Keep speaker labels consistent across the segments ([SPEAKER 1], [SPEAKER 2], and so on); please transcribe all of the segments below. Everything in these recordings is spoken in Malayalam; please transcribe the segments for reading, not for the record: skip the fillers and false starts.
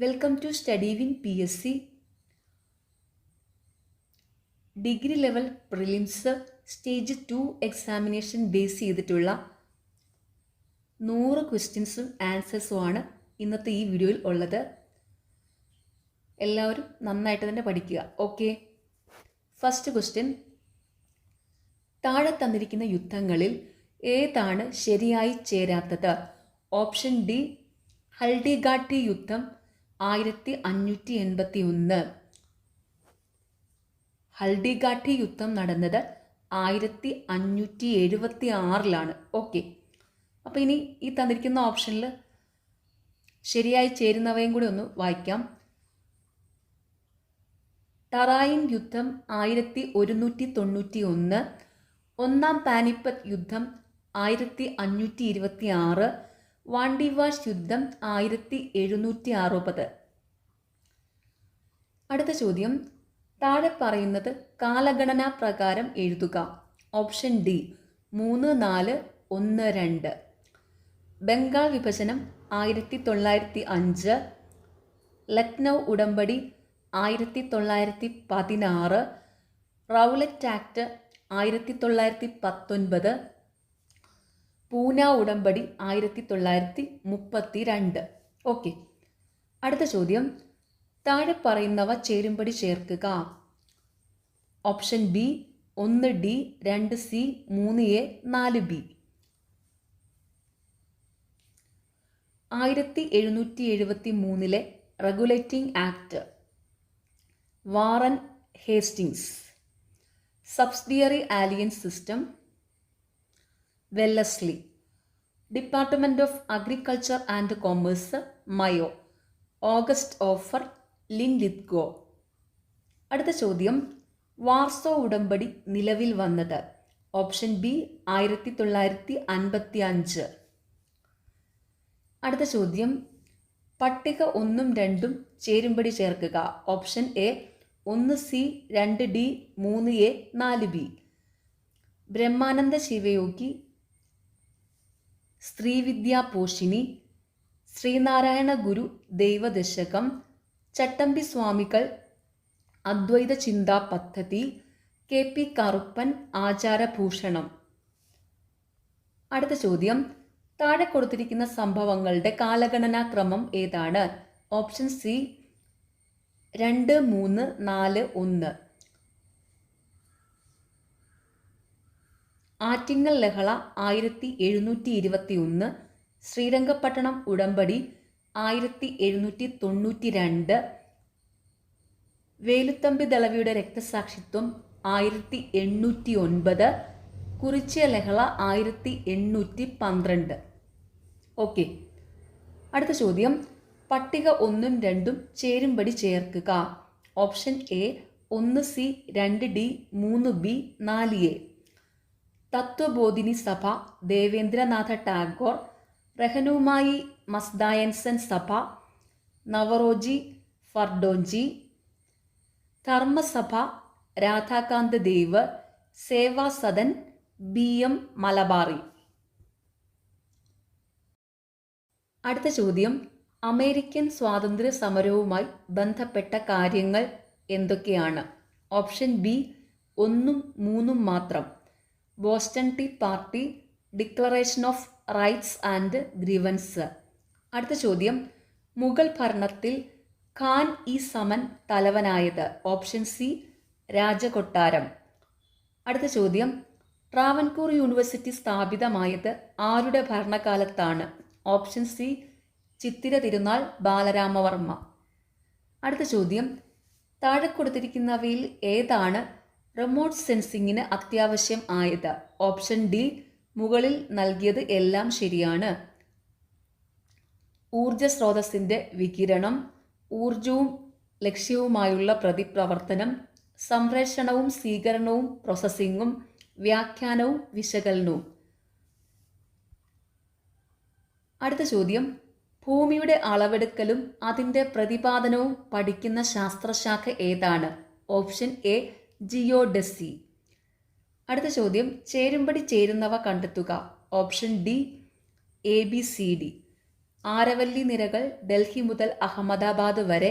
[SPEAKER 1] Welcome to study win PSC degree level prelims stage 2 examination base ചെയ്തിട്ടുള്ള 100 ക്വസ്റ്റ്യൻസും ആൻസേഴ്സുമാണ് ഇന്നത്തെ ഈ വീഡിയോയിൽ ഉള്ളത്. എല്ലാവരും നന്നായിട്ട് തന്നെ പഠിക്കുക. ഓക്കെ, ഫസ്റ്റ് ക്വസ്റ്റ്യൻ, താഴെ തന്നിരിക്കുന്ന യുദ്ധങ്ങളിൽ ഏതാണ് ശരിയായി ചേരാത്തത്? ഓപ്ഷൻ ഡി, ഹൽഡിഗാട്ടി യുദ്ധം 1581. ഹൽഡിഗാട്ടി യുദ്ധം നടന്നത് 1576. ഓക്കെ, അപ്പോൾ ഇനി ഈ തന്നിരിക്കുന്ന ഓപ്ഷനിൽ ശരിയായി ചേരുന്നവയും കൂടി ഒന്ന് വായിക്കാം. ടറായിൻ യുദ്ധം 1191, ഒന്നാം പാനിപ്പത്ത് യുദ്ധം 1526, വാണ്ടിവാഷ് യുദ്ധം 1760. അടുത്ത ചോദ്യം, താഴെ പറയുന്നത് കാലഗണനാ പ്രകാരം എഴുതുക. Option D 3, 4, 1, 2. ബംഗാൾ വിഭജനം 1905, ലക്നൗ ഉടമ്പടി 1916, റൗലറ്റ് ആക്ട് 1919, പൂന ഉടമ്പടി 1932. ഓക്കെ, അടുത്ത ചോദ്യം, താഴെ പറയുന്നവ ചേരുംപടി ചേർക്കുക. Option B 1 D, 2 C, 3 A, 4 B. 1773 regulating act, Warren Hastings. Subsidiary alliance system, Wellesley. Department of agriculture and commerce, Mayo. August offer, Linlithgow. അടുത്ത ചോദ്യം, വാർസോ ഉടമ്പടി നിലവിൽ വന്നത്? Option B 1955. അടുത്ത ചോദ്യം, പട്ടിക 1ഉം 2ഉം ചേരുംപടി ചേർക്കുക. Option A 1 C, 2 D, 3 A, 4 B. Brahmananda Sivayogi, Srividya Poshini, Sreenarayana Guru Daivadasakam, Chattampi Swamikal Advaita ചിന്താ പദ്ധതി, KP കറുപ്പൻ ആചാരഭൂഷണം. അടുത്ത ചോദ്യം, താഴെ കൊടുത്തിരിക്കുന്ന സംഭവങ്ങളുടെ കാലഗണനാ ക്രമം ഏതാണ്? Option C 2, 3, 4, 1. ആറ്റിങ്ങൽ ലഹള 1721, ശ്രീരംഗപട്ടണം ഉടമ്പടി 1792, വേലുത്തമ്പി ദളവിയുടെ രക്തസാക്ഷിത്വം 1809, കുറിച്യ ലഹള 1812. ഓക്കെ, അടുത്ത ചോദ്യം, പട്ടിക 1ഉം 2ഉം ചേരുംപടി ചേർക്കുക. Option A 1 C, 2 D, 3 B, 4 A. Tattvabodhini സഭ, ദേവേന്ദ്രനാഥ ടാഗോർ. റഹനുമായി മസ്ദായൻസൻ സഭ, നവറോജി ഫർഡോജി. ധർമ്മസഭ, രാധാകാന്ത് ദേവ്. സേവാ സദൻ, BM മലബാറി. അടുത്ത ചോദ്യം, അമേരിക്കൻ സ്വാതന്ത്ര്യ സമരവുമായി ബന്ധപ്പെട്ട കാര്യങ്ങൾ എന്തൊക്കെയാണ്? ഓപ്ഷൻ ബി 1ഉം 3ഉം മാത്രം. Boston tea party, declaration of rights and grievances. അടുത്ത ചോദ്യം, മുഗൾ ഭരണത്തിൽ ഖാൻ ഇ സമൻ തലവനായത്? ഓപ്ഷൻ സി രാജകൊട്ടാരം. അടുത്ത ചോദ്യം, ട്രാവൻകൂർ യൂണിവേഴ്സിറ്റി സ്ഥാപിതമായത് ആരുടെ ഭരണകാലത്താണ്? Option C Chithira Thirunal Balarama Varma. അടുത്ത ചോദ്യം, താഴെ കൊടുത്തിരിക്കുന്നവയിൽ ഏതാണ് റിമോട്ട് സെൻസിങ്ങിന് അത്യാവശ്യം ആയത്? ഓപ്ഷൻ ഡി മുകളിൽ നൽകിയത് എല്ലാം ശരിയാണ്. ഊർജ സ്രോതസ്സിൻ്റെ വികിരണം, ഊർജവും ലക്ഷ്യവുമായുള്ള പ്രതിപ്രവർത്തനം, സംപ്രേഷണവും സ്വീകരണവും പ്രോസസ്സിങ്ങും, വ്യാഖ്യാനവും വിശകലനവും. അടുത്ത ചോദ്യം, ഭൂമിയുടെ അളവെടുക്കലും അതിൻ്റെ പ്രതിപാദനവും പഠിക്കുന്ന ശാസ്ത്രശാഖ ഏതാണ്? Option A ജിയോഡസി. അടുത്ത ചോദ്യം, ചേരുംപടി ചേരുന്നവ കണ്ടെത്തുക. Option D ABCD. ആരവല്ലി നിരകൾ ഡൽഹി മുതൽ അഹമ്മദാബാദ് വരെ,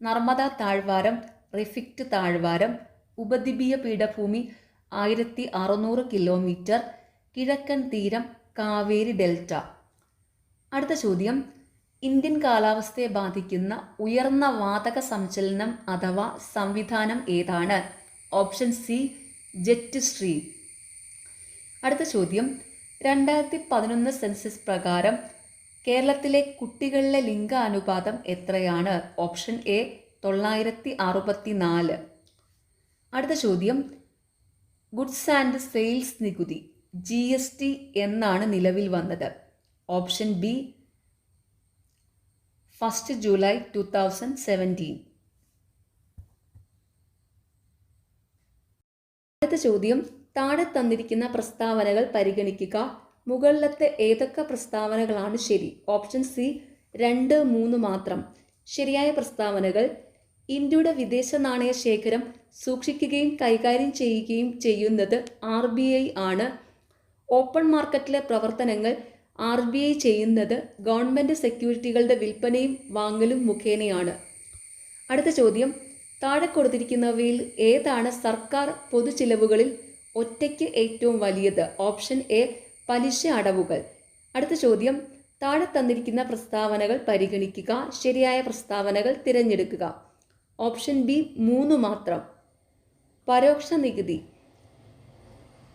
[SPEAKER 1] നർമ്മദ താഴ്വാരം, റിഫിക്റ്റ് താഴ്വാരം, ഉപദ്വീപീയ പീഠഭൂമി 1600 കിലോമീറ്റർ, കിഴക്കൻ തീരം, കാവേരി ഡെൽറ്റ. അടുത്ത ചോദ്യം, ഇന്ത്യൻ കാലാവസ്ഥയെ ബാധിക്കുന്ന ഉയർന്ന വാതക സഞ്ചലനം അഥവാ സംവിധാനം ഏതാണ്? Option C jet stream. അടുത്ത ചോദ്യം, 2011 സെൻസസ് പ്രകാരം കേരളത്തിലെ കുട്ടികളിലെ ലിംഗാനുപാതം എത്രയാണ്? Option A 964. അടുത്ത ചോദ്യം, ഗുഡ്സ് ആൻഡ് സെയിൽസ് നികുതി GST എന്നാണ് നിലവിൽ വന്നത്? Option B 1 July 2017. അടുത്ത ചോദ്യം, താഴെ തന്നിരിക്കുന്ന പ്രസ്താവനകൾ പരിഗണിക്കുക. മുകളിലത്തെ ഏതൊക്കെ പ്രസ്താവനകളാണ് ശരി? ഓപ്ഷൻ സി 2, 3 മാത്രം. ശരിയായ പ്രസ്താവനകൾ: ഇന്ത്യയുടെ വിദേശ നാണയ ശേഖരം സൂക്ഷിക്കുകയും കൈകാര്യം ചെയ്യുകയും ചെയ്യുന്നത് RBI ആണ്. ഓപ്പൺ മാർക്കറ്റിലെ പ്രവർത്തനങ്ങൾ RBI ചെയ്യുന്നത് ഗവൺമെൻറ് സെക്യൂരിറ്റികളുടെ വിൽപ്പനയും വാങ്ങലും മുഖേനയാണ്. അടുത്ത ചോദ്യം, താഴെ കൊടുത്തിരിക്കുന്നവയിൽ ഏതാണ് സർക്കാർ പൊതുചിലവുകളിൽ ഒറ്റയ്ക്ക് ഏറ്റവും വലിയത്? ഓപ്ഷൻ എ പലിശ അടവുകൾ. അടുത്ത ചോദ്യം, താഴെ തന്നിരിക്കുന്ന പ്രസ്താവനകൾ പരിഗണിക്കുക. ശരിയായ പ്രസ്താവനകൾ തിരഞ്ഞെടുക്കുക. ഓപ്ഷൻ ബി 3 മാത്രം. പരോക്ഷ നികുതി.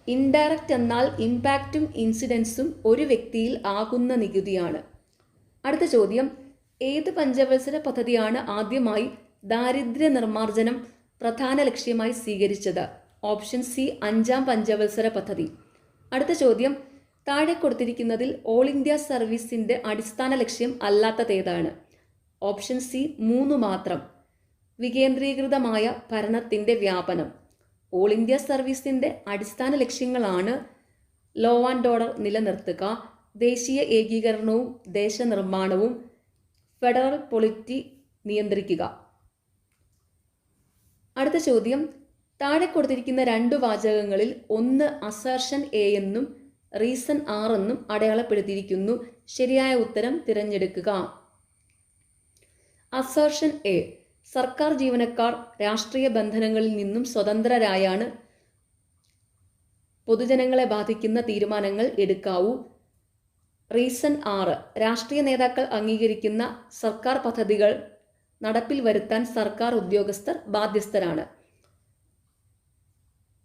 [SPEAKER 1] ഇൻഡയറക്റ്റ് എന്നാൽ ഇമ്പാക്റ്റും ഇൻസിഡൻസും ഒരു വ്യക്തിയിൽ ആകുന്ന നികുതിയാണ്. അടുത്ത ചോദ്യം, ഏത് പഞ്ചവത്സര പദ്ധതിയാണ് ആദ്യമായി ദാരിദ്ര്യ നിർമ്മാർജ്ജനം പ്രധാന ലക്ഷ്യമായി സ്വീകരിച്ചത്? ഓപ്ഷൻ സി 5ാം പഞ്ചവത്സര പദ്ധതി. അടുത്ത ചോദ്യം, താഴെ കൊടുത്തിരിക്കുന്നതിൽ ഓൾ ഇന്ത്യ സർവീസിൻ്റെ അടിസ്ഥാന ലക്ഷ്യം അല്ലാത്തതേതാണ്? ഓപ്ഷൻ സി 3 മാത്രം. വികേന്ദ്രീകൃതമായ ഭരണത്തിൻ്റെ വ്യാപനം. ഓൾ ഇന്ത്യ സർവീസിൻ്റെ അടിസ്ഥാന ലക്ഷ്യങ്ങളാണ് ലോ ആൻഡ് ഓർഡർ നിലനിർത്തുക, ദേശീയ ഏകീകരണവും ദേശനിർമ്മാണവും, ഫെഡറൽ പൊളിറ്റി നിയന്ത്രിക്കുക. അടുത്ത ചോദ്യം, താഴെ കൊടുത്തിരിക്കുന്ന 2 വാചകങ്ങളിൽ ഒന്ന് അസർഷൻ എ എന്നും റീസൺ ആർ എന്നും അടയാളപ്പെടുത്തിയിരിക്കുന്നു. ശരിയായ ഉത്തരം തിരഞ്ഞെടുക്കുക. അസർഷൻ എ: സർക്കാർ ജീവനക്കാർ രാഷ്ട്രീയ ബന്ധനങ്ങളിൽ നിന്നും സ്വതന്ത്രരായാണ് പൊതുജനങ്ങളെ ബാധിക്കുന്ന തീരുമാനങ്ങൾ എടുക്കാവൂ. റീസൺ 6: രാഷ്ട്രീയ നേതാക്കൾ അംഗീകരിക്കുന്ന സർക്കാർ പദ്ധതികൾ നടപ്പിൽ വരുത്താൻ സർക്കാർ ഉദ്യോഗസ്ഥർ ബാധ്യസ്ഥരാണ്.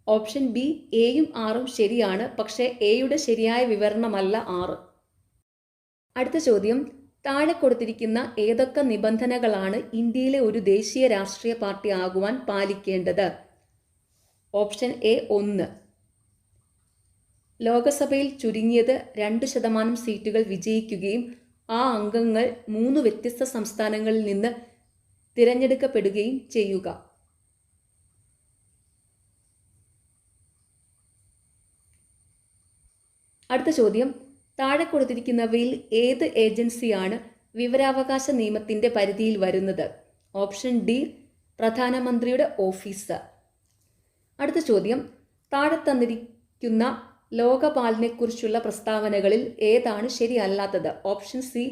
[SPEAKER 1] ഓപ്ഷൻ ബി എയും 6ഉം ശരിയാണ്, പക്ഷേ എയുടെ ശരിയായ വിവരണമല്ല 6. അടുത്ത ചോദ്യം, താഴെ കൊടുത്തിരിക്കുന്ന ഏതൊക്കെ നിബന്ധനകളാണ് ഇന്ത്യയിലെ ഒരു ദേശീയ രാഷ്ട്രീയ പാർട്ടി ആകുവാൻ പാലിക്കേണ്ടത്? Option A 1. ലോകസഭയിൽ ചുരുങ്ങിയത് 2% സീറ്റുകൾ വിജയിക്കുകയും ആ അംഗങ്ങൾ 3 വ്യത്യസ്ത സംസ്ഥാനങ്ങളിൽ നിന്ന് തിരഞ്ഞെടുക്കപ്പെടുകയും ചെയ്യുക. അടുത്ത ചോദ്യം, താഴെ കൊടുത്തിരിക്കുന്നവയിൽ ഏത് ഏജൻസിയാണ് വിവരാവകാശ നിയമത്തിൻ്റെ പരിധിയിൽ വരുന്നത്? ഓപ്ഷൻ ഡി പ്രധാനമന്ത്രിയുടെ ഓഫീസ്. അടുത്ത ചോദ്യം, താഴെ തന്നിരിക്കുന്ന ലോകപാലിനെക്കുറിച്ചുള്ള പ്രസ്താവനകളിൽ ഏതാണ് ശരിയല്ലാത്തത്? ഓപ്ഷൻ സി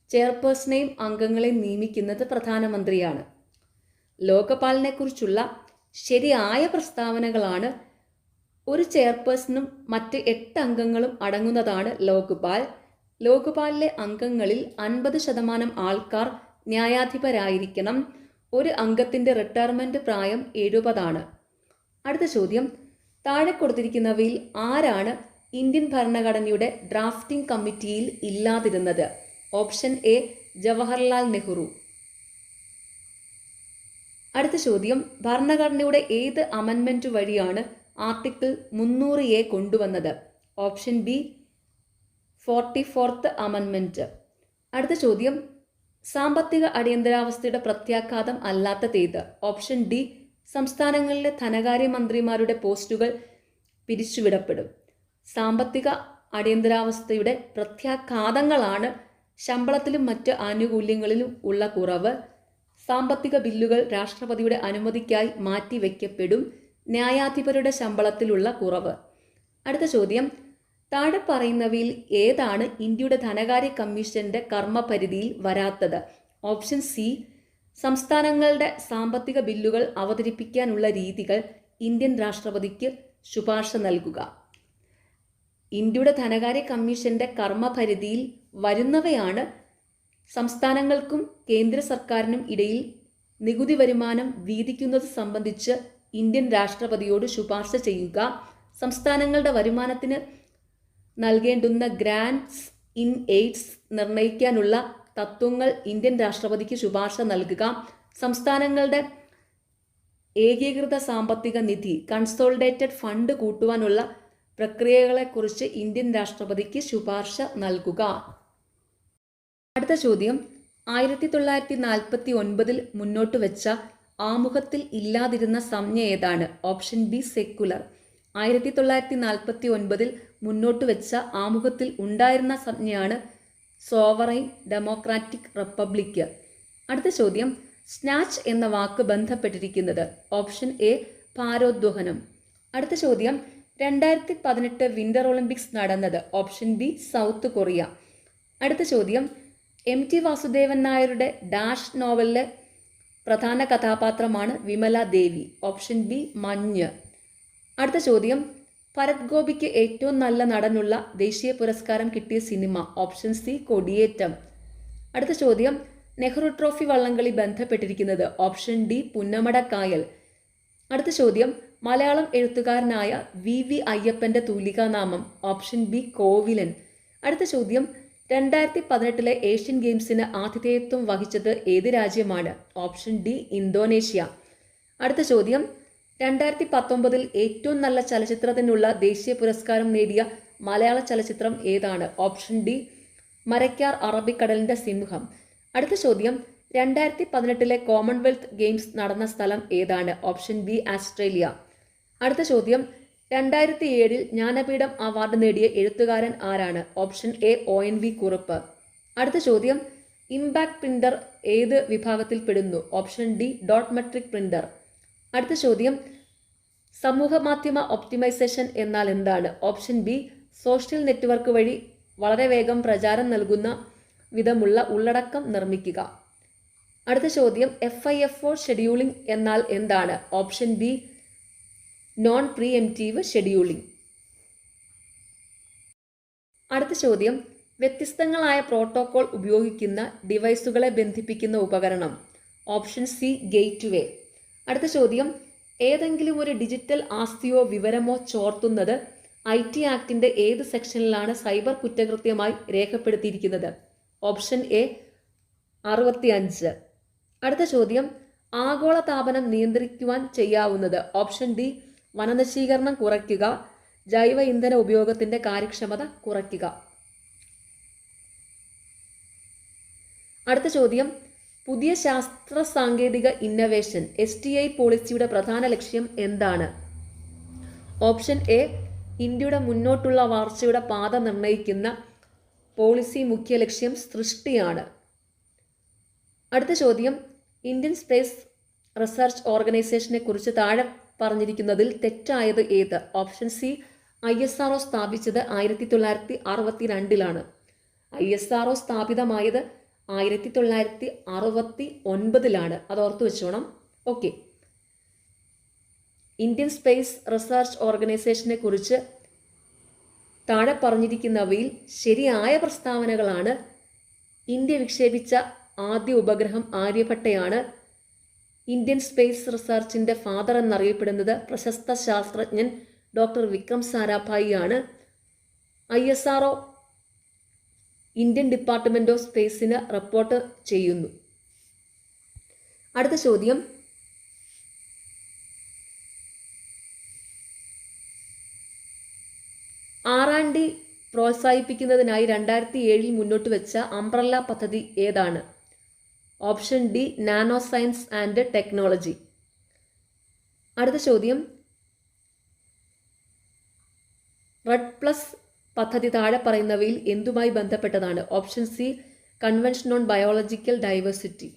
[SPEAKER 1] ചെയർപേഴ്സണെയും അംഗങ്ങളെയും നിയമിക്കുന്നത് പ്രധാനമന്ത്രിയാണ്. ലോകപാലിനെക്കുറിച്ചുള്ള ശരിയായ പ്രസ്താവനകളാണ് ഒരു ചെയർപേഴ്സണും മറ്റ് 8 അംഗങ്ങളും അടങ്ങുന്നതാണ് ലോക്പാൽ. ലോക്പാലിലെ അംഗങ്ങളിൽ 50% ആൾക്കാർ ന്യായാധിപരായിരിക്കണം. ഒരു അംഗത്തിൻ്റെ റിട്ടയർമെൻറ്റ് പ്രായം 70 ആണ്. അടുത്ത ചോദ്യം, താഴെ കൊടുത്തിരിക്കുന്നവയിൽ ആരാണ് ഇന്ത്യൻ ഭരണഘടനയുടെ ഡ്രാഫ്റ്റിംഗ് കമ്മിറ്റിയിൽ ഇല്ലാതിരുന്നത്? Option A Jawaharlal Nehru. അടുത്ത ചോദ്യം, ഭരണഘടനയുടെ ഏത് അമെൻമെൻറ്റ് വഴിയാണ് ആർട്ടിക്കിൾ 300A കൊണ്ടുവന്നത്? Option B 44th amendment. അടുത്ത ചോദ്യം, സാമ്പത്തിക അടിയന്തരാവസ്ഥയുടെ പ്രത്യാഘാതം അല്ലാത്തതേത്? ഓപ്ഷൻ ഡി സംസ്ഥാനങ്ങളിലെ ധനകാര്യമന്ത്രിമാരുടെ പോസ്റ്റുകൾ പിരിച്ചുവിടപ്പെടും. സാമ്പത്തിക അടിയന്തരാവസ്ഥയുടെ പ്രത്യാഘാതങ്ങളാണ് ശമ്പളത്തിലും മറ്റ് ആനുകൂല്യങ്ങളിലും ഉള്ള കുറവ്. സാമ്പത്തിക ബില്ലുകൾ രാഷ്ട്രപതിയുടെ അനുമതിക്കായി മാറ്റിവെക്കപ്പെടും. ന്യായാധിപരുടെ ശമ്പളത്തിലുള്ള കുറവ്. അടുത്ത ചോദ്യം, താഴെ പറയുന്നവയിൽ ഏതാണ് ഇന്ത്യയുടെ ധനകാര്യ കമ്മീഷന്റെ കർമ്മപരിധിയിൽ വരാത്തത്? ഓപ്ഷൻ സി, സംസ്ഥാനങ്ങളുടെ സാമ്പത്തിക ബില്ലുകൾ അവതരിപ്പിക്കാനുള്ള രീതികൾ ഇന്ത്യൻ രാഷ്ട്രപതിക്ക് ശുപാർശ നൽകുക. ഇന്ത്യയുടെ ധനകാര്യ കമ്മീഷന്റെ കർമ്മപരിധിയിൽ വരുന്നവയാണ് സംസ്ഥാനങ്ങൾക്കും കേന്ദ്ര സർക്കാരിനും ഇടയിൽ നികുതി വരുമാനം വീതിക്കുന്നത് സംബന്ധിച്ച് ഇന്ത്യൻ രാഷ്ട്രപതിയോട് ശുപാർശ ചെയ്യുക, സംസ്ഥാനങ്ങളുടെ വരുമാനത്തിന് നൽകേണ്ടുന്ന ഗ്രാൻറ്റ്സ് ഇൻ എയ്ഡ്സ് നിർണ്ണയിക്കാനുള്ള തത്വങ്ങൾ ഇന്ത്യൻ രാഷ്ട്രപതിക്ക് ശുപാർശ നൽകുക, സംസ്ഥാനങ്ങളുടെ ഏകീകൃത സാമ്പത്തിക നിധി കൺസോളിഡേറ്റഡ് ഫണ്ട് കൂട്ടുവാനുള്ള പ്രക്രിയകളെക്കുറിച്ച് ഇന്ത്യൻ രാഷ്ട്രപതിക്ക് ശുപാർശ നൽകുക. അടുത്ത ചോദ്യം, 1949 മുന്നോട്ട് വെച്ച ആമുഖത്തിൽ ഇല്ലാതിരുന്ന സംജ്ഞ ഏതാണ്? Option B, secular. 1949 മുന്നോട്ട് വെച്ച ആമുഖത്തിൽ ഉണ്ടായിരുന്ന സംജ്ഞയാണ് സോവറൈൻ ഡെമോക്രാറ്റിക് റിപ്പബ്ലിക്. അടുത്ത ചോദ്യം, സ്നാച്ച് എന്ന വാക്ക് ബന്ധപ്പെട്ടിരിക്കുന്നത്? ഓപ്ഷൻ എ, ഭാരോദ്വഹനം. അടുത്ത ചോദ്യം, 2018 വിന്റർ ഒളിമ്പിക്സ് നടന്നത്? Option B, South Korea. അടുത്ത ചോദ്യം, MT വാസുദേവൻ നായരുടെ ഡാഷ് നോവലിലെ പ്രധാന കഥാപാത്രമാണ് വിമല ദേവി? ഓപ്ഷൻ ബി, മഞ്ഞ്. അടുത്ത ചോദ്യം, ഭരത് ഗോപിക്ക് ഏറ്റവും നല്ല നടനുള്ള ദേശീയ പുരസ്കാരം കിട്ടിയ സിനിമ? ഓപ്ഷൻ സി, കൊടിയേറ്റം. അടുത്ത ചോദ്യം, നെഹ്റു ട്രോഫി വള്ളംകളി ബന്ധപ്പെട്ടിരിക്കുന്നത്? Option D, Punnamadakkayal. അടുത്ത ചോദ്യം, മലയാളം എഴുത്തുകാരനായ VV അയ്യപ്പന്റെ തൂലികാനാമം? Option B, Kovilan. അടുത്ത ചോദ്യം, 2018 ഏഷ്യൻ ഗെയിംസിന് ആതിഥേയത്വം വഹിച്ചത് ഏത് രാജ്യമാണ്? Option D, Indonesia. അടുത്ത ചോദ്യം, 2019 ഏറ്റവും നല്ല ചലച്ചിത്രത്തിനുള്ള ദേശീയ പുരസ്കാരം നേടിയ മലയാള ചലച്ചിത്രം ഏതാണ്? ഓപ്ഷൻ ഡി, മരയ്ക്കാർ അറബിക്കടലിന്റെ സിംഹം. അടുത്ത ചോദ്യം, 2018 കോമൺവെൽത്ത് ഗെയിംസ് നടന്ന സ്ഥലം ഏതാണ്? Option B, Australia. അടുത്ത ചോദ്യം, 2007 ജ്ഞാനപീഠം അവാർഡ് നേടിയ എഴുത്തുകാരൻ ആരാണ്? Option A, ONV Kurup. അടുത്ത ചോദ്യം, ഇമ്പാക്ട് പ്രിന്റർ ഏത് വിഭാഗത്തിൽ പെടുന്നു? Option D, dot metric printer. അടുത്ത ചോദ്യം, സമൂഹ മാധ്യമ ഒപ്റ്റിമൈസേഷൻ എന്നാൽ എന്താണ്? ഓപ്ഷൻ ബി, സോഷ്യൽ നെറ്റ്വർക്ക് വഴി വളരെ വേഗം പ്രചാരം നൽകുന്ന വിധമുള്ള ഉള്ളടക്കം നിർമ്മിക്കുക. അടുത്ത ചോദ്യം, FIFO ഷെഡ്യൂളിംഗ് എന്നാൽ എന്താണ്? Option B, non pre-emptive scheduling. അടുത്ത ചോദ്യം, വ്യത്യസ്തങ്ങളായ പ്രോട്ടോകോൾ ഉപയോഗിക്കുന്ന ഡിവൈസുകളെ ബന്ധിപ്പിക്കുന്ന ഉപകരണം? Option C, gateway. അടുത്ത ചോദ്യം, ഏതെങ്കിലും ഒരു ഡിജിറ്റൽ ആസ്തിയോ വിവരമോ ചോർത്തുന്നത് IT ആക്ടിന്റെ ഏത് സെക്ഷനിലാണ് സൈബർ കുറ്റകൃത്യമായി രേഖപ്പെടുത്തിയിരിക്കുന്നത്? Option A, 65. അടുത്ത ചോദ്യം, ആഗോളതാപനം നിയന്ത്രിക്കുവാൻ ചെയ്യാവുന്നത്? ഓപ്ഷൻ ഡി, വനനശീകരണം കുറയ്ക്കുക, ജൈവ ഇന്ധന ഉപയോഗത്തിന്റെ കാര്യക്ഷമത കുറയ്ക്കുക. അടുത്ത ചോദ്യം, പുതിയ ശാസ്ത്ര സാങ്കേതിക ഇന്നവേഷൻ STI പോളിസിയുടെ പ്രധാന ലക്ഷ്യം എന്താണ്? ഓപ്ഷൻ എ, ഇന്ത്യയുടെ മുന്നോട്ടുള്ള വളർച്ചയുടെ പാത നിർണ്ണയിക്കുന്ന പോളിസി മുഖ്യ ലക്ഷ്യം സൃഷ്ടിയാണ്. അടുത്ത ചോദ്യം, ഇന്ത്യൻ സ്പേസ് റിസർച്ച് ഓർഗനൈസേഷനെ കുറിച്ച് താഴെ പറഞ്ഞിരിക്കുന്നതിൽ തെറ്റായത് ഏത്? ഓപ്ഷൻ സി, ISRO സ്ഥാപിച്ചത് 1962 ISRO സ്ഥാപിതമായത് 1969 അത് ഓർത്തു വെച്ചോണം. ഓക്കെ, ഇന്ത്യൻ സ്പേസ് റിസർച്ച് ഓർഗനൈസേഷനെ കുറിച്ച് താഴെ പറഞ്ഞിരിക്കുന്നവയിൽ ശരിയായ പ്രസ്താവനകളാണ്. ഇന്ത്യ വിക്ഷേപിച്ച ആദ്യ ഉപഗ്രഹം ആര്യഭട്ടയാണ്. ഇന്ത്യൻ സ്പേസ് റിസർച്ചിന്റെ ഫാദർ എന്നറിയപ്പെടുന്നത് പ്രശസ്ത ശാസ്ത്രജ്ഞൻ ഡോക്ടർ വിക്രം സാരാഭായി ആണ്. ISRO ഇന്ത്യൻ ഡിപ്പാർട്ട്മെന്റ് ഓഫ് സ്പേസിന് റിപ്പോർട്ട് ചെയ്യുന്നു. അടുത്ത ചോദ്യം, R&D പ്രോത്സാഹിപ്പിക്കുന്നതിനായി 2007 മുന്നോട്ട് വെച്ച അംബ്രല്ല പദ്ധതി ഏതാണ്? Option D, nano science and technology. അടുത്ത ചോദ്യം, RED+ പദ്ധതി താഴെ പറയുന്നവയിൽ എന്തുമായി ബന്ധപ്പെട്ടതാണ്? Option C, convention on biological diversity.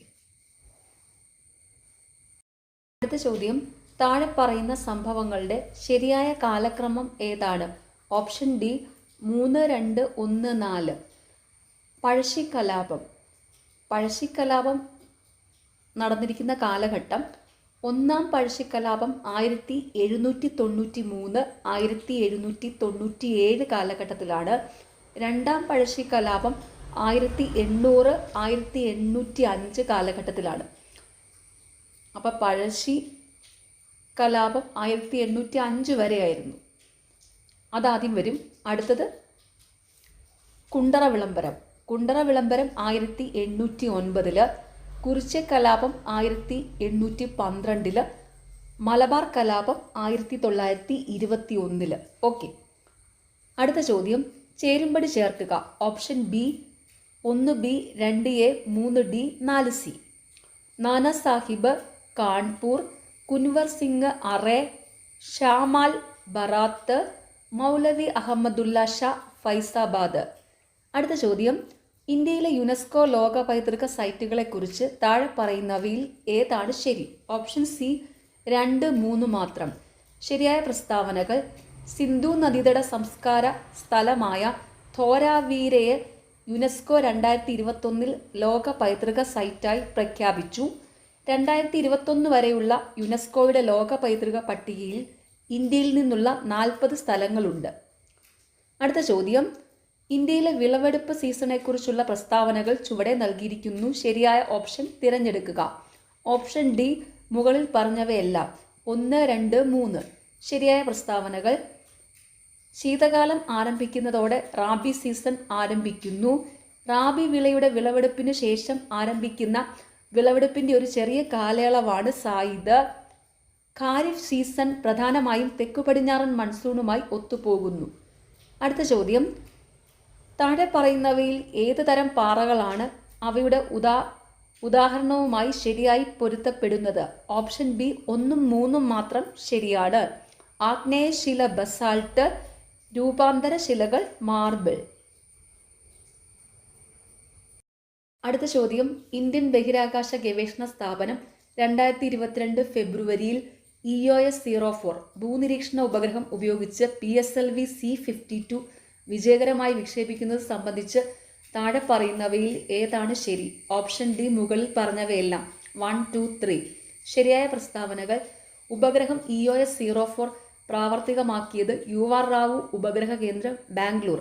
[SPEAKER 1] അടുത്ത ചോദ്യം, താഴെ പറയുന്ന സംഭവങ്ങളുടെ ശരിയായ കാലക്രമം ഏതാണ്? Option D, 3214. പഴശ്ശിക്കലാപം നടന്നിരിക്കുന്ന കാലഘട്ടം ഒന്നാം പഴശ്ശിക്കലാപം 1793 1797 കാലഘട്ടത്തിലാണ്. രണ്ടാം പഴശ്ശിക്കലാപം 1800 1805 കാലഘട്ടത്തിലാണ്. അപ്പോൾ പഴശ്ശിക്കലാപം 1805 വരെയായിരുന്നു. അതാദ്യം വരും. അടുത്തത് കുണ്ടറ വിളംബരം 1809. കുറിച്യക്കലാപം 1812. മലബാർ കലാപം 1921. ഓക്കെ. അടുത്ത ചോദ്യം, ചേരുംപടി ചേർക്കുക. Option B 1B 2A 3D 4C. Nana Sahib Kanpur, Kunwar Singh array, ഷാമാൽ Barat, മൗലവി അഹമ്മദുല്ല ഷാ ഫൈസാബാദ്. അടുത്ത ചോദ്യം, ഇന്ത്യയിലെ യുനെസ്കോ ലോക പൈതൃക സൈറ്റുകളെക്കുറിച്ച് താഴെ പറയുന്നവയിൽ ഏതാണ് ശരി? ഓപ്ഷൻ സി 2, 3 മാത്രം. ശരിയായ പ്രസ്താവനകൾ: സിന്ധു നദീതട സംസ്കാര സ്ഥലമായ ധോലാവീരയെ യുനെസ്കോ 2021 ലോക പൈതൃക സൈറ്റായി പ്രഖ്യാപിച്ചു. 2021 വരെയുള്ള യുനെസ്കോയുടെ ലോക പൈതൃക പട്ടികയിൽ ഇന്ത്യയിൽ നിന്നുള്ള 40 സ്ഥലങ്ങളുണ്ട്. അടുത്ത ചോദ്യം, ഇന്ത്യയിലെ വിളവെടുപ്പ് സീസണെക്കുറിച്ചുള്ള പ്രസ്താവനകൾ ചുവടെ നൽകിയിരിക്കുന്നു. ശരിയായ ഓപ്ഷൻ തിരഞ്ഞെടുക്കുക. ഓപ്ഷൻ ഡി മുകളിൽ പറഞ്ഞവയെല്ലാം. 1, 2, 3. ശരിയായ പ്രസ്താവനകൾ: ശീതകാലം ആരംഭിക്കുന്നതോടെ റാബി സീസൺ ആരംഭിക്കുന്നു. റാബി വിളയുടെ വിളവെടുപ്പിന് ശേഷം ആരംഭിക്കുന്ന വിളവെടുപ്പിൻ്റെ ഒരു ചെറിയ കാലയളവാണ് സായിദ്. ഖാരിഫ് സീസൺ പ്രധാനമായും തെക്കുപടിഞ്ഞാറൻ മൺസൂണുമായി ഒത്തുപോകുന്നു. അടുത്ത ചോദ്യം, താഴെ പറയുന്നവയിൽ ഏത് തരം പാറകളാണ് അവയുടെ ഉദാഹരണവുമായി ശരിയായി പൊരുത്തപ്പെടുന്നത്? ഓപ്ഷൻ ബി 1, 3 മാത്രം ശരിയാണ്. ആഗ്നേയശില ബസാൾട്ട്, രൂപാന്തര ശിലകൾ മാർബിൾ. അടുത്ത ചോദ്യം, ഇന്ത്യൻ ബഹിരാകാശ ഗവേഷണ സ്ഥാപനം 2022 ഫെബ്രുവരിയിൽ EOS-04 ഭൂനിരീക്ഷണ ഉപഗ്രഹം ഉപയോഗിച്ച് PSLV C-52 വിജയകരമായി വിക്ഷേപിക്കുന്നത് സംബന്ധിച്ച് താഴെ പറയുന്നവയിൽ ഏതാണ് ശരി? ഓപ്ഷൻ ഡി മുകളിൽ പറഞ്ഞവയെല്ലാം. 1, 2, 3. ശരിയായ പ്രസ്താവനകൾ: ഉപഗ്രഹം EOS-04 പ്രാവർത്തികമാക്കിയത് UR റാവു ഉപഗ്രഹ കേന്ദ്രം, ബാംഗ്ലൂർ.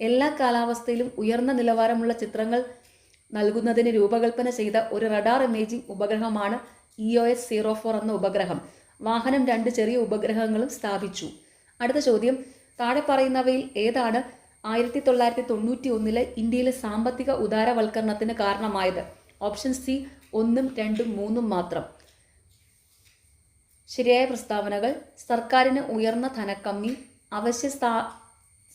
[SPEAKER 1] എല്ലാ കാലാവസ്ഥയിലും ഉയർന്ന നിലവാരമുള്ള ചിത്രങ്ങൾ നൽകുന്നതിന് രൂപകൽപ്പന ചെയ്ത ഒരു റഡാർ ഇമേജിംഗ് ഉപഗ്രഹമാണ് EOS-04 എന്ന ഉപഗ്രഹം. വാഹനം 2 ചെറിയ ഉപഗ്രഹങ്ങളും സ്ഥാപിച്ചു. അടുത്ത ചോദ്യം, താഴെ പറയുന്നവയിൽ ഏതാണ് 1991 ഇന്ത്യയിലെ സാമ്പത്തിക ഉദാരവൽക്കരണത്തിന് കാരണമായത്? ഓപ്ഷൻ സി 1, 2, 3 മാത്രം. ശരിയായ പ്രസ്താവനകൾ: സർക്കാരിന് ഉയർന്ന ധനക്കമ്മി, അവശ്യ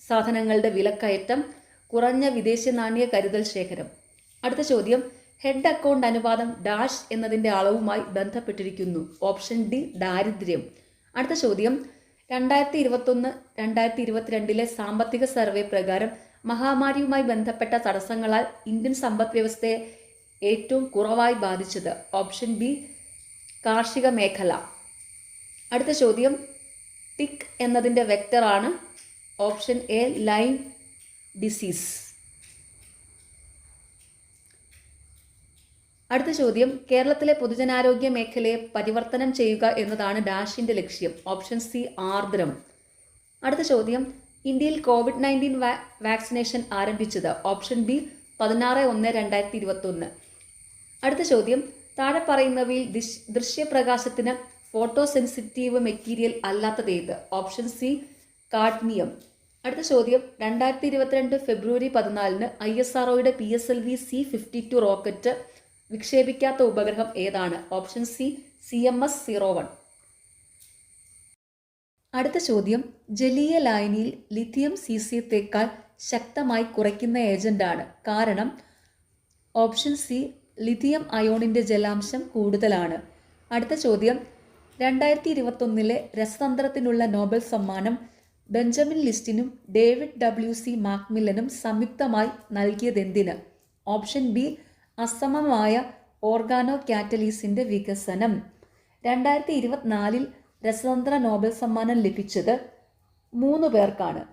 [SPEAKER 1] സാധനങ്ങളുടെ വിലക്കയറ്റം, കുറഞ്ഞ വിദേശ നാണ്യ കരുതൽ ശേഖരം. അടുത്ത ചോദ്യം, ഹെഡ് അക്കൗണ്ട് അനുപാതം ഡാഷ് എന്നതിൻ്റെ അളവുമായി ബന്ധപ്പെട്ടിരിക്കുന്നു. ഓപ്ഷൻ ഡി ദാരിദ്ര്യം. അടുത്ത ചോദ്യം, 2021-2022 സാമ്പത്തിക സർവേ പ്രകാരം മഹാമാരിയുമായി ബന്ധപ്പെട്ട തടസ്സങ്ങളാൽ ഇന്ത്യൻ സമ്പദ് വ്യവസ്ഥയെ ഏറ്റവും കുറവായി ബാധിച്ചത്? ഓപ്ഷൻ ബി കാർഷിക മേഖല. അടുത്ത ചോദ്യം, ടിക് എന്നതിൻ്റെ വെക്ടറാണ്. Option A Lyme disease. അടുത്ത ചോദ്യം, കേരളത്തിലെ പൊതുജനാരോഗ്യ മേഖലയെ പരിവർത്തനം ചെയ്യുക എന്നതാണ് ഡാഷിൻ്റെ ലക്ഷ്യം. Option C Ardram. അടുത്ത ചോദ്യം, ഇന്ത്യയിൽ COVID-19 വാക്സിനേഷൻ ആരംഭിച്ചത്? Option B 16/1/2021. അടുത്ത ചോദ്യം, താഴെ പറയുന്നവയിൽ ദൃശ്യപ്രകാശത്തിന് ഫോട്ടോ സെൻസിറ്റീവ് മെറ്റീരിയൽ അല്ലാത്തതേത്? Option C cadmium. അടുത്ത ചോദ്യം, 2022 ഫെബ്രുവരി 14 ISROയുടെ PSLV C-52 റോക്കറ്റ് വിക്ഷേപിക്കാത്ത ഉപഗ്രഹം ഏതാണ്? Option C CMS-01. അടുത്ത ചോദ്യം, ജലീയ ലായനിയിൽ ലിഥിയം സീസിയത്തേക്കാൾ ശക്തമായി കുറയ്ക്കുന്ന ഏജന്റാണ്. കാരണം? ഓപ്ഷൻ സി ലിഥിയം അയോണിൻ്റെ ജലാംശം കൂടുതലാണ്. അടുത്ത ചോദ്യം, 2021 രസതന്ത്രത്തിനുള്ള നോബൽ സമ്മാനം ബെഞ്ചമിൻ ലിസ്റ്റിനും ഡേവിഡ് WC മാക്മില്ലനും സംയുക്തമായി നൽകിയതെന്തിന്? ഓപ്ഷൻ ബി അസമമായ ഓർഗാനോ കാറ്റലീസിൻ്റെ വികസനം. 2024 രസതന്ത്ര നോബൽ സമ്മാനം ലഭിച്ചത് 3 പേർക്കാണ്.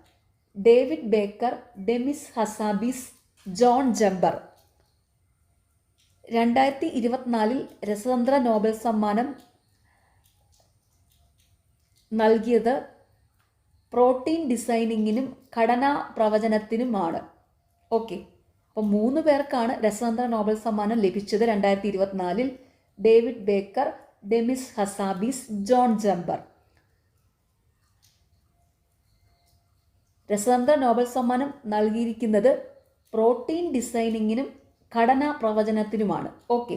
[SPEAKER 1] David Baker, Demis Hassabis, John Jumper. 2024 രസതന്ത്ര നോബൽ സമ്മാനം നൽകിയത് പ്രോട്ടീൻ ഡിസൈനിങ്ങിനും ഘടനാ പ്രവചനത്തിനുമാണ്. ഓക്കെ, അപ്പോൾ 3 പേർക്കാണ് രസതന്ത്ര നോബൽ സമ്മാനം ലഭിച്ചത് 2024. David Baker, Demis Hassabis, John Jumper. രസതന്ത്ര നോബൽ സമ്മാനം നൽകിയിരിക്കുന്നത് പ്രോട്ടീൻ ഡിസൈനിങ്ങിനും ഘടനാ പ്രവചനത്തിനുമാണ്. ഓക്കെ,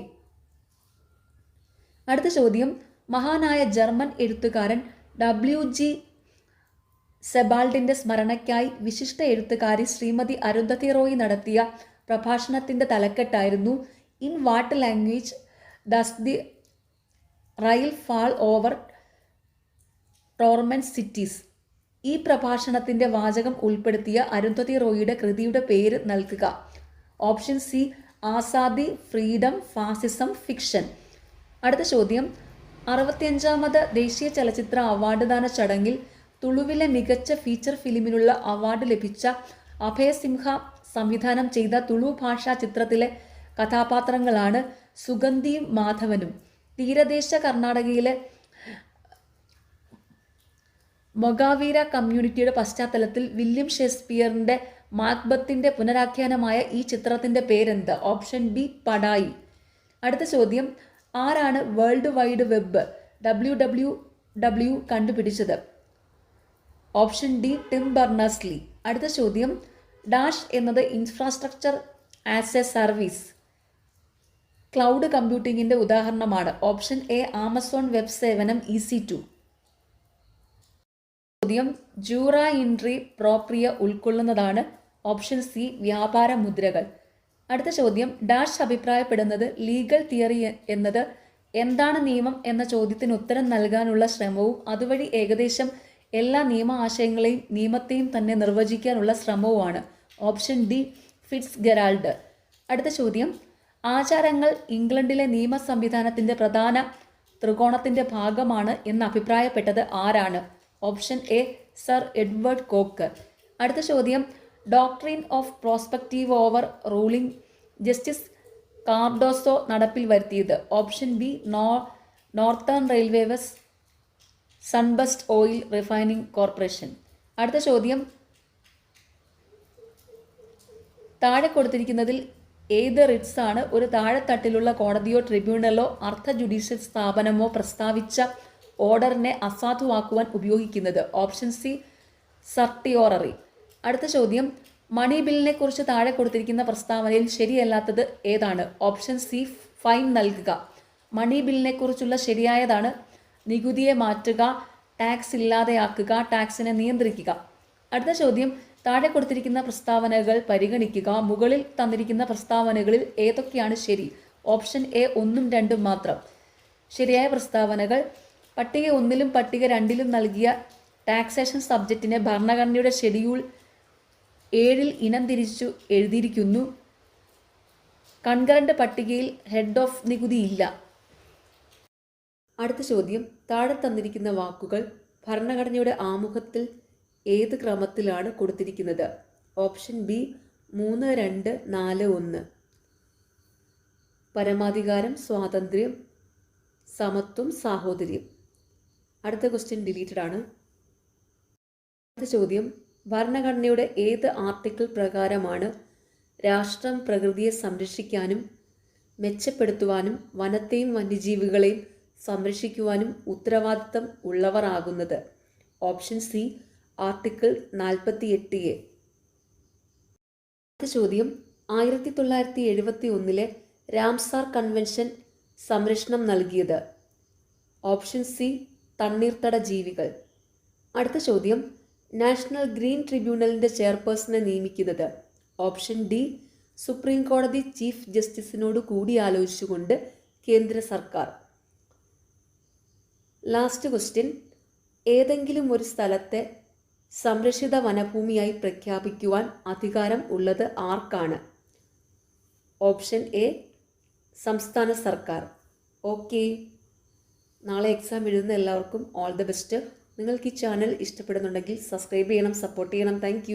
[SPEAKER 1] അടുത്ത ചോദ്യം. മഹാനായ ജർമ്മൻ എഴുത്തുകാരൻ WG സെബാൾഡിൻ്റെ സ്മരണയ്ക്കായി വിശിഷ്ട എഴുത്തുകാരി ശ്രീമതി അരുന്ധതി റോയ് നടത്തിയ പ്രഭാഷണത്തിൻ്റെ തലക്കെട്ടായിരുന്നു in what language does the rain fall over torment cities. ഈ പ്രഭാഷണത്തിൻ്റെ വാചകം ഉൾപ്പെടുത്തിയ അരുന്ധതി റോയിയുടെ കൃതിയുടെ പേര് നൽകുക. Option C Azadi, freedom, fascism, fiction. അടുത്ത ചോദ്യം. 65ാമത് ദേശീയ ചലച്ചിത്ര അവാർഡ് ദാന ചടങ്ങിൽ തുളുവിലെ മികച്ച ഫീച്ചർ ഫിലിമിനുള്ള അവാർഡ് ലഭിച്ച അഭയസിംഹ സംവിധാനം ചെയ്ത തുളു ഭാഷാ ചിത്രത്തിലെ കഥാപാത്രങ്ങളാണ് സുഗന്ധിയും മാധവനും. തീരദേശ കർണാടകയിലെ മൊഗാവീര കമ്മ്യൂണിറ്റിയുടെ പശ്ചാത്തലത്തിൽ വില്യം ഷേക്സ്പിയറിൻ്റെ മാക്ബത്തിൻ്റെ പുനരാഖ്യാനമായ ഈ ചിത്രത്തിൻ്റെ പേരെന്ത്? ഓപ്ഷൻ ബി പടായി. അടുത്ത ചോദ്യം. ആരാണ് വേൾഡ് വൈഡ് വെബ് WWW കണ്ടുപിടിച്ചത്? Option D Tim Berners Lee. അടുത്ത ചോദ്യം. ഡാഷ് എന്നത് infrastructure as a service cloud കമ്പ്യൂട്ടിങ്ങിൻ്റെ ഉദാഹരണമാണ്. ഓപ്ഷൻ എ ആമസോൺ വെബ് സേവനം EC2. ചോദ്യം. ജൂറ ഇൻട്രി പ്രോപ്രിയ ഉൾക്കൊള്ളുന്നതാണ്. ഓപ്ഷൻ സി വ്യാപാര മുദ്രകൾ. അടുത്ത ചോദ്യം. ഡാഷ് അഭിപ്രായപ്പെടുന്നത് ലീഗൽ തിയറി എന്നത് എന്താണ് നിയമം എന്ന ചോദ്യത്തിന് ഉത്തരം നൽകാനുള്ള ശ്രമവും അതുവഴി ഏകദേശം എല്ലാ നിയമ ആശയങ്ങളെയും നിയമത്തെയും തന്നെ നിർവചിക്കാനുള്ള ശ്രമവുമാണ്. Option D Fitzgerald. അടുത്ത ചോദ്യം. ആചാരങ്ങൾ ഇംഗ്ലണ്ടിലെ നിയമ സംവിധാനത്തിൻ്റെ പ്രധാന ത്രികോണത്തിൻ്റെ ഭാഗമാണ് എന്ന് അഭിപ്രായപ്പെട്ടത് ആരാണ്? Option A sir Edward Coke. അടുത്ത ചോദ്യം. Doctrine of prospective overruling justice Cardozo നടപ്പിൽ വരുത്തിയത്? Option B Northern Railways Sunburst oil refining corporation. അടുത്ത ചോദ്യം. താഴെ കൊടുത്തിരിക്കുന്നതിൽ ഏത് റിട്സ് ആണ് ഒരു താഴെത്തട്ടിലുള്ള കോടതിയോ ട്രിബ്യൂണലോ അർദ്ധ ജുഡീഷ്യൽ സ്ഥാപനമോ പ്രസ്താവിച്ച ഓർഡറിനെ അസാധുവാക്കുവാൻ ഉപയോഗിക്കുന്നത്? Option C certiorari. അടുത്ത ചോദ്യം. മണി ബില്ലിനെ കുറിച്ച് താഴെ കൊടുത്തിരിക്കുന്ന പ്രസ്താവനയിൽ ശരിയല്ലാത്തത് ഏതാണ്? ഓപ്ഷൻ സി ഫൈൻ നൽകുക. മണി ബില്ലിനെ കുറിച്ചുള്ള ശരിയായതാണ് നികുതിയെ മാറ്റുക, ടാക്സ് ഇല്ലാതെയാക്കുക, ടാക്സിനെ നിയന്ത്രിക്കുക. അടുത്ത ചോദ്യം. താഴെ കൊടുത്തിരിക്കുന്ന പ്രസ്താവനകൾ പരിഗണിക്കുക. മുകളിൽ തന്നിരിക്കുന്ന പ്രസ്താവനകളിൽ ഏതൊക്കെയാണ് ശരി? ഓപ്ഷൻ എ 1ഉം 2ഉം മാത്രം. ശരിയായ പ്രസ്താവനകൾ. പട്ടിക 1ലും പട്ടിക 2ലും നൽകിയ ടാക്സേഷൻ സബ്ജക്റ്റിനെ ഭരണഘടനയുടെ ഷെഡ്യൂൾ 7 ഇനം തിരിച്ചു എഴുതിയിരിക്കുന്നു. കൺകറന്റ് പട്ടികയിൽ ഹെഡ് ഓഫ് നികുതി ഇല്ല. അടുത്ത ചോദ്യം. താഴെ തന്നിരിക്കുന്ന വാക്കുകൾ ഭരണഘടനയുടെ ആമുഖത്തിൽ ഏത് ക്രമത്തിലാണ് കൊടുത്തിരിക്കുന്നത്? Option B 3, 2, 4, 1. പരമാധികാരം, സ്വാതന്ത്ര്യം, സമത്വം, സാഹോദര്യം. അടുത്ത ക്വസ്റ്റ്യൻ ഡിലീറ്റഡ് ആണ്. അടുത്ത ചോദ്യം. ഭരണഘടനയുടെ ഏത് ആർട്ടിക്കിൾ പ്രകാരമാണ് രാഷ്ട്രം പ്രകൃതിയെ സംരക്ഷിക്കാനും മെച്ചപ്പെടുത്തുവാനും വനത്തെയും വന്യജീവികളെയും സംരക്ഷിക്കുവാനും ഉത്തരവാദിത്തം ഉള്ളവർ ആകുന്നത്? Option C article 48A. അടുത്ത ചോദ്യം. 1971 രാംസാർ കൺവെൻഷൻ സംരക്ഷണം നൽകിയത്? ഓപ്ഷൻ സി തണ്ണീർത്തട ജീവികൾ. അടുത്ത ചോദ്യം. നാഷണൽ ഗ്രീൻ ട്രിബ്യൂണലിൻ്റെ ചെയർപേഴ്സണെ നിയമിക്കുന്നത്? ഓപ്ഷൻ ഡി സുപ്രീം കോടതി ചീഫ് ജസ്റ്റിസിനോട് കൂടിയാലോചിച്ചുകൊണ്ട് കേന്ദ്ര സർക്കാർ. Last question. ഏതെങ്കിലും ഒരു സ്ഥലത്തെ സംരക്ഷിത വനഭൂമിയായി പ്രഖ്യാപിക്കുവാൻ അധികാരം ഉള്ളത് ആർക്കാണ്? ഓപ്ഷൻ എ സംസ്ഥാന സർക്കാർ. ഓക്കെ, നാളെ എക്സാം എഴുതുന്ന എല്ലാവർക്കും ഓൾ ദി ബെസ്റ്റ്. നിങ്ങൾക്ക് ഈ ചാനൽ ഇഷ്ടപ്പെടുന്നുണ്ടെങ്കിൽ സബ്സ്ക്രൈബ് ചെയ്യണം, സപ്പോർട്ട് ചെയ്യണം. താങ്ക്